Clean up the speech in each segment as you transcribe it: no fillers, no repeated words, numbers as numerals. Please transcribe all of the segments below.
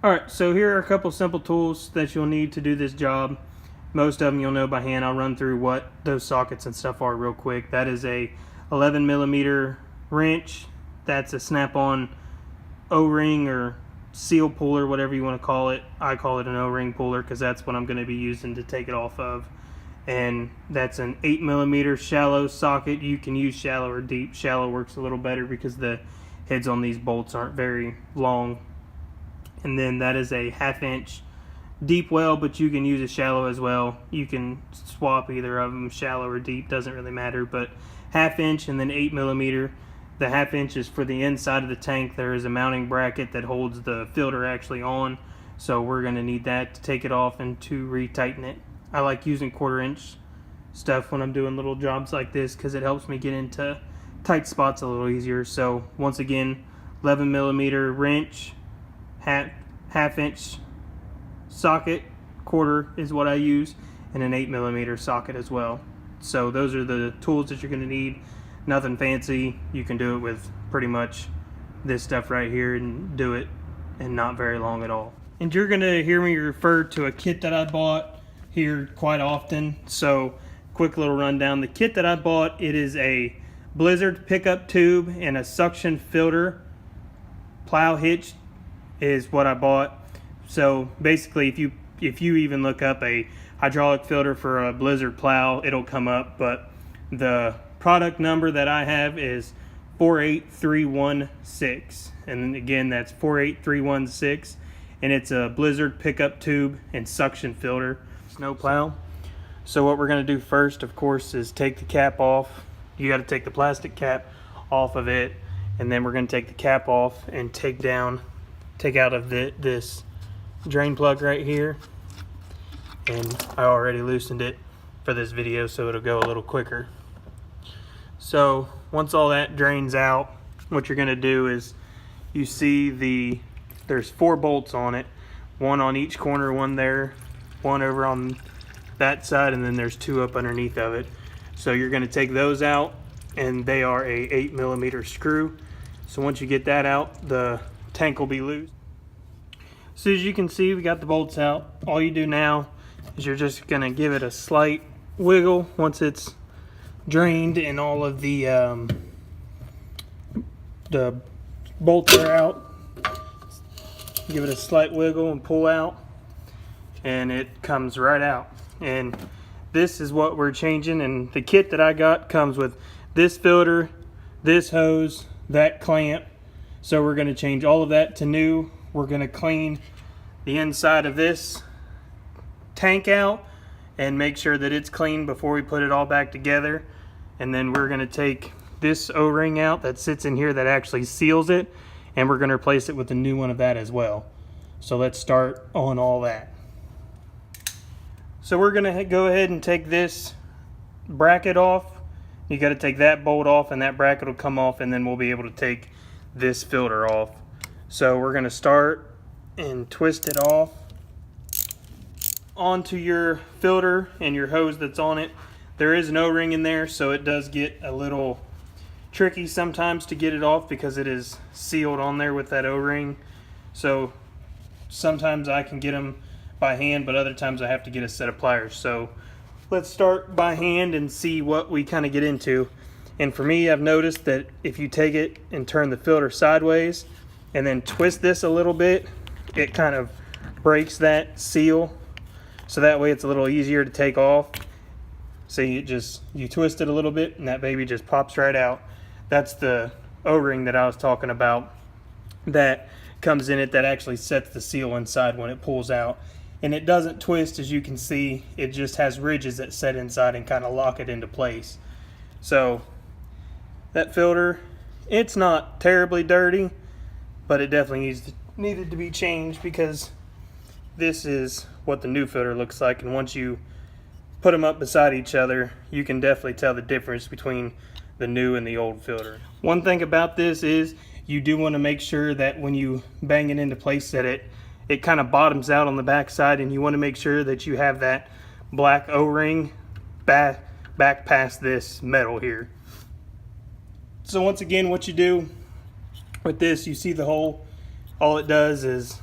Alright, so here are a couple simple tools that you'll need to do this job. Most of them you'll know by hand. I'll run through what those sockets and stuff are real quick. That is a 11mm wrench. That's a snap-on O-ring or seal puller, whatever you want to call it. I call it an O-ring puller because that's what I'm going to be using to take it off of. And that's an 8mm shallow socket. You can use shallow or deep. Shallow works a little better because the heads on these bolts aren't very long. And then that is a 1/2 inch deep well, but you can use a shallow as well. You can swap either of them, shallow or deep, doesn't really matter. But 1/2 inch and then 8mm. The 1/2 inch is for the inside of the tank. There is a mounting bracket that holds the filter actually on, so we're going to need that to take it off and to retighten it. I like using 1/4 inch stuff when I'm doing little jobs like this because it helps me get into tight spots a little easier. So once again, 11mm wrench, 1/2 inch socket, 1/4 is what I use, and an 8mm socket as well. So those are the tools that you're going to need. Nothing fancy. You can do it with pretty much this stuff right here and do it in not very long at all. And you're going to hear me refer to a kit that I bought here quite often. So quick little rundown. The kit that I bought, it is a Blizzard pickup tube and a suction filter. Plow hitch is what I bought. So basically, if you even look up a hydraulic filter for a Blizzard plow, it'll come up. But the product number that I have is 48316, and again that's 48316, and it's a Blizzard pickup tube and suction filter snow plow. So what we're going to do first, of course, is take the cap off. You got to take the plastic cap off of it, and then we're going to take the cap off and take out of this drain plug right here. And I already loosened it for this video so it'll go a little quicker. So once all that drains out, what you're going to do is, you see there's 4 bolts on it, one on each corner, one there, one over on that side, and then there's 2 up underneath of it. So you're going to take those out, and they are a 8mm screw. So once you get that out, the tank will be loose. So as you can see, we got the bolts out. All you do now is you're just going to give it a slight wiggle once it's drained and all of the bolts are out. Give it a slight wiggle and pull out, and it comes right out. And this is what we're changing, and the kit that I got comes with this filter, this hose, that clamp. So we're going to change all of that to new. We're going to clean the inside of this tank out and make sure that it's clean before we put it all back together. And then we're going to take this O-ring out that sits in here that actually seals it, and we're going to replace it with a new one of that as well. So let's start on all that. So we're going to go ahead and take this bracket off. You got to take that bolt off, and that bracket will come off, and then we'll be able to take this filter off. So we're going to start and twist it off onto your filter and your hose that's on it. There is an O-ring in there, so it does get a little tricky sometimes to get it off because it is sealed on there with that O-ring. So sometimes I can get them by hand, but other times I have to get a set of pliers. So let's start by hand and see what we kind of get into. And for me, I've noticed that if you take it and turn the filter sideways and then twist this a little bit, it kind of breaks that seal. So that way it's a little easier to take off. See, you twist it a little bit and that baby just pops right out. That's the O-ring that I was talking about that comes in it, that actually sets the seal inside when it pulls out. And it doesn't twist, as you can see. It just has ridges that set inside and kind of lock it into place. So that filter, it's not terribly dirty, but it definitely needed to be changed because this is what the new filter looks like. And once you put them up beside each other, you can definitely tell the difference between the new and the old filter. One thing about this is you do want to make sure that when you bang it into place that it kind of bottoms out on the back side, and you want to make sure that you have that black O-ring back past this metal here. So once again, what you do with this, you see the hole, all it does is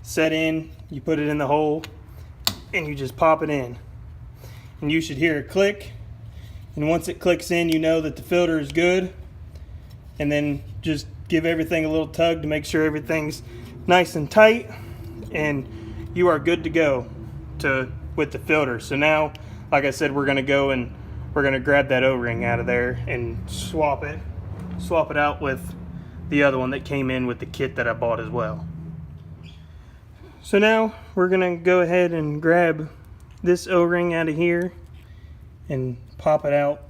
set in, you put it in the hole and you just pop it in. And you should hear a click. And once it clicks in, you know that the filter is good. And then just give everything a little tug to make sure everything's nice and tight, and you are good to go with the filter. So now, like I said, we're gonna go and we're gonna grab that O-ring out of there and swap it out with the other one that came in with the kit that I bought as well. So now we're gonna go ahead and grab this O-ring out of here and pop it out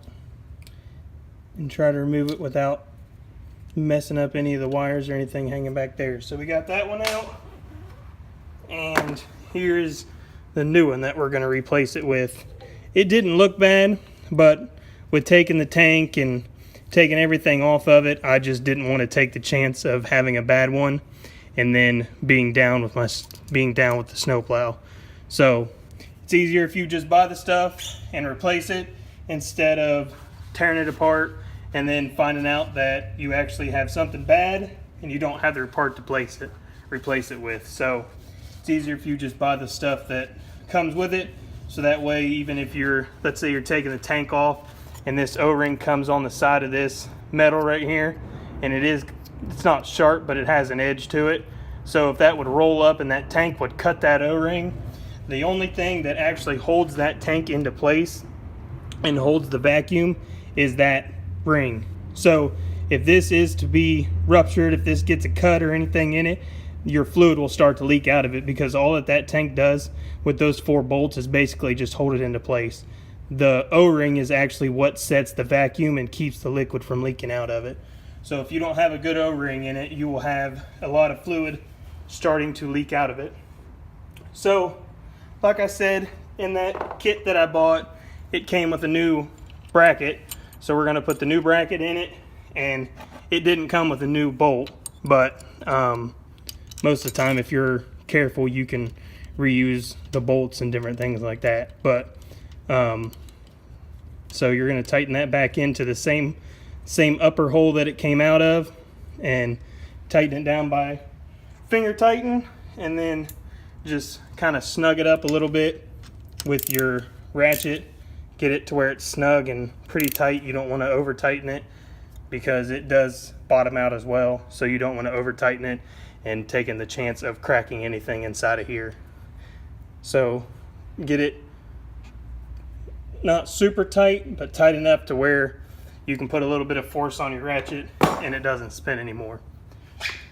and try to remove it without messing up any of the wires or anything hanging back there. So we got that one out, and here's the new one that we're going to replace it with. It didn't look bad, but with taking the tank and taking everything off of it, I just didn't want to take the chance of having a bad one and then being down with the snowplow. So it's easier if you just buy the stuff and replace it instead of tearing it apart and then finding out that you actually have something bad and you don't have the part to replace it with. So it's easier if you just buy the stuff that comes with it. So that way, even if let's say you're taking the tank off and this O-ring comes on the side of this metal right here, and it's not sharp, but it has an edge to it. So if that would roll up and that tank would cut that O-ring, the only thing that actually holds that tank into place and holds the vacuum is that ring. So if this is to be ruptured, if this gets a cut or anything in it, your fluid will start to leak out of it, because all that tank does with those 4 bolts is basically just hold it into place. The O-ring is actually what sets the vacuum and keeps the liquid from leaking out of it. So if you don't have a good O-ring in it, you will have a lot of fluid starting to leak out of it. So like I said, in that kit that I bought, it came with a new bracket. So we're going to put the new bracket in it, and it didn't come with a new bolt, but most of the time, if you're careful, you can reuse the bolts and different things like that. But so you're going to tighten that back into the same upper hole that it came out of, and tighten it down by finger tighten, and then just kind of snug it up a little bit with your ratchet. Get it to where it's snug and pretty tight. You don't want to over tighten it, because it does bottom out as well. So you don't want to over tighten it and taking the chance of cracking anything inside of here. So get it not super tight, but tight enough to where you can put a little bit of force on your ratchet and it doesn't spin anymore.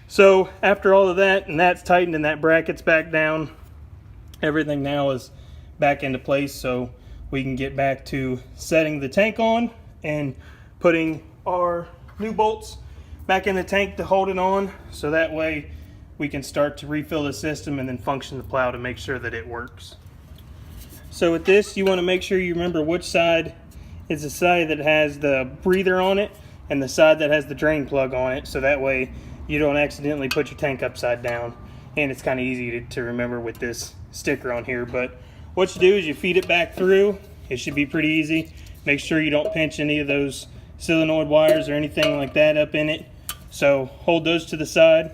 So after all of that, and that's tightened and that bracket's back down, everything now is back into place. So we can get back to setting the tank on and putting our new bolts back in the tank to hold it on, so that way we can start to refill the system and then function the plow to make sure that it works. So with this, you want to make sure you remember which side is the side that has the breather on it and the side that has the drain plug on it, so that way you don't accidentally put your tank upside down. And it's kind of easy to remember with this sticker on here. But what you do is you feed it back through. It should be pretty easy. Make sure you don't pinch any of those solenoid wires or anything like that up in it. So hold those to the side,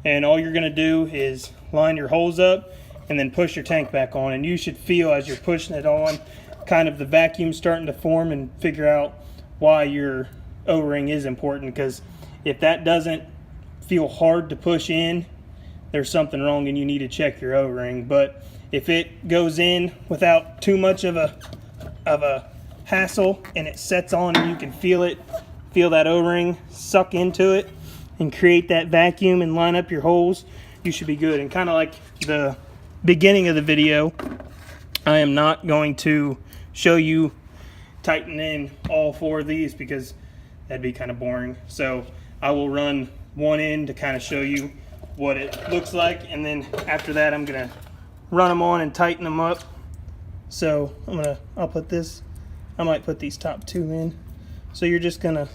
and all you're going to do is line your holes up and then push your tank back on. And you should feel, as you're pushing it on, kind of the vacuum starting to form, and figure out why your O-ring is important, because if that doesn't feel hard to push in, there's something wrong and you need to check your O-ring. But if it goes in without too much of a hassle and it sets on and you can feel that O-ring suck into it and create that vacuum and line up your holes, you should be good. And kind of like the beginning of the video, I am not going to show you tightening all 4 of these, because that'd be kind of boring. So I will run one end to kind of show you what it looks like, and then after that I'm gonna run them on and tighten them up. So I'll put this, I might put these top 2 in. So you're just gonna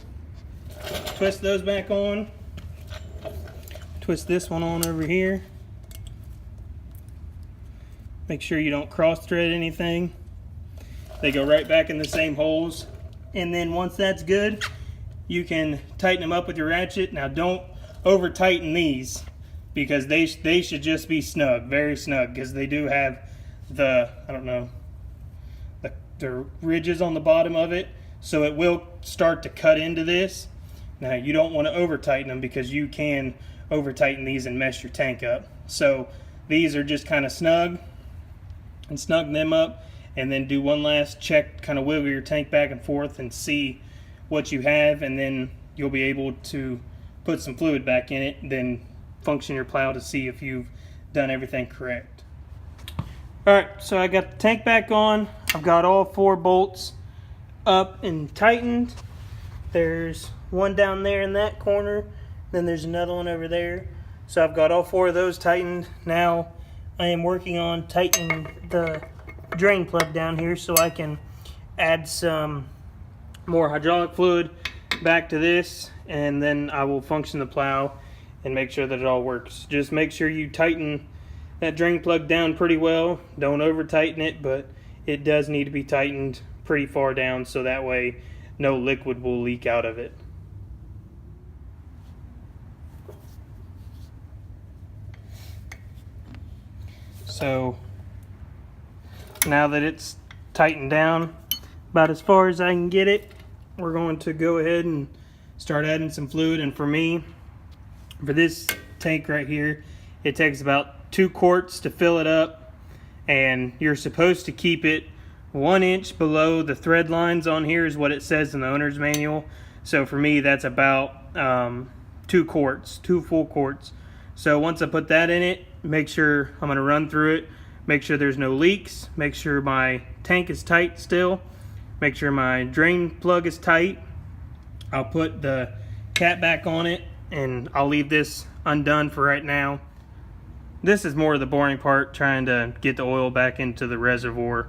twist those back on, twist this one on over here, make sure you don't cross thread anything. They go right back in the same holes, and then once that's good, you can tighten them up with your ratchet. Now don't over tighten these. because they should just be snug, very snug, because they do have the, I don't know, the ridges on the bottom of it, so it will start to cut into this. Now you don't want to over tighten them, because you can over tighten these and mess your tank up. So these are just kind of snug, and snug them up, and then do one last check, kind of wiggle your tank back and forth and see what you have, and then you'll be able to put some fluid back in it, then function your plow to see if you've done everything correct. Alright, so I got the tank back on. I've got all 4 bolts up and tightened. There's one down there in that corner, then there's another one over there. So I've got all 4 of those tightened. Now I am working on tightening the drain plug down here so I can add some more hydraulic fluid back to this, and then I will function the plow and make sure that it all works. Just make sure you tighten that drain plug down pretty well. Don't over tighten it, but it does need to be tightened pretty far down so that way no liquid will leak out of it. So now that it's tightened down about as far as I can get it, we're going to go ahead and start adding some fluid. And for me, for this tank right here, it takes about 2 quarts to fill it up, and you're supposed to keep it 1 inch below the thread lines on here is what it says in the owner's manual. So for me, that's about 2 quarts, 2 full quarts. So once I put that in it, make sure I'm going to run through it, make sure there's no leaks, make sure my tank is tight still, make sure my drain plug is tight. I'll put the cap back on it, and I'll leave this undone for right now. This is more of the boring part, trying to get the oil back into the reservoir.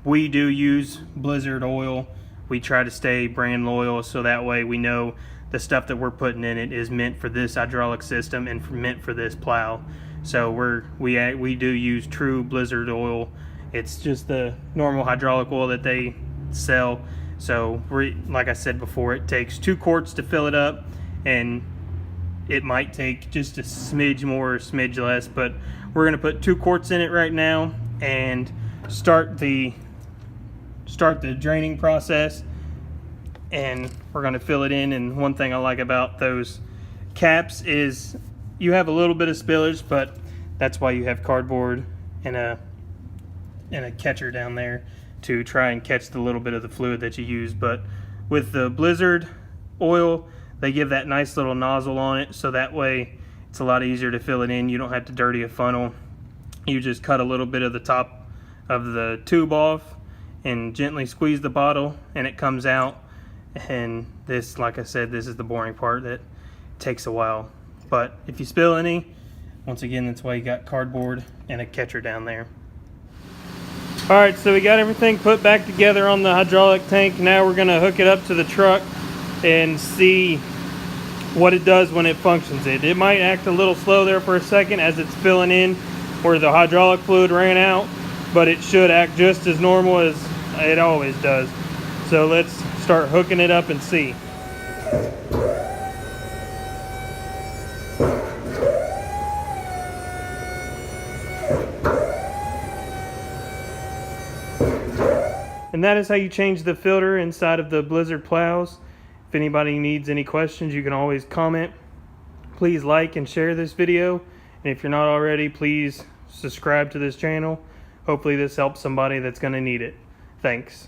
We do use Blizzard oil. We try to stay brand loyal, so that way we know the stuff that we're putting in it is meant for this hydraulic system and meant for this plow. So we do use true Blizzard oil. It's just the normal hydraulic oil that they sell. So like I said before, it takes 2 quarts to fill it up, and it might take just a smidge more or smidge less, but we're going to put 2 quarts in it right now and start the draining process, and we're going to fill it in. And one thing I like about those caps is you have a little bit of spillage, but that's why you have cardboard and a catcher down there to try and catch the little bit of the fluid that you use. But with the Blizzard oil, they give that nice little nozzle on it, so that way it's a lot easier to fill it in. You don't have to dirty a funnel. You just cut a little bit of the top of the tube off and gently squeeze the bottle, and it comes out. And this, like I said, this is the boring part that takes a while. But if you spill any, once again, that's why you got cardboard and a catcher down there. Alright, so we got everything put back together on the hydraulic tank. Now we're going to hook it up to the truck and see what it does when it functions. It might act a little slow there for a second as it's filling in where the hydraulic fluid ran out, but it should act just as normal as it always does. So let's start hooking it up and see. And that is how you change the filter inside of the Blizzard plows. If anybody needs any questions, you can always comment. Please like and share this video. And if you're not already, please subscribe to this channel. Hopefully this helps somebody that's going to need it. Thanks.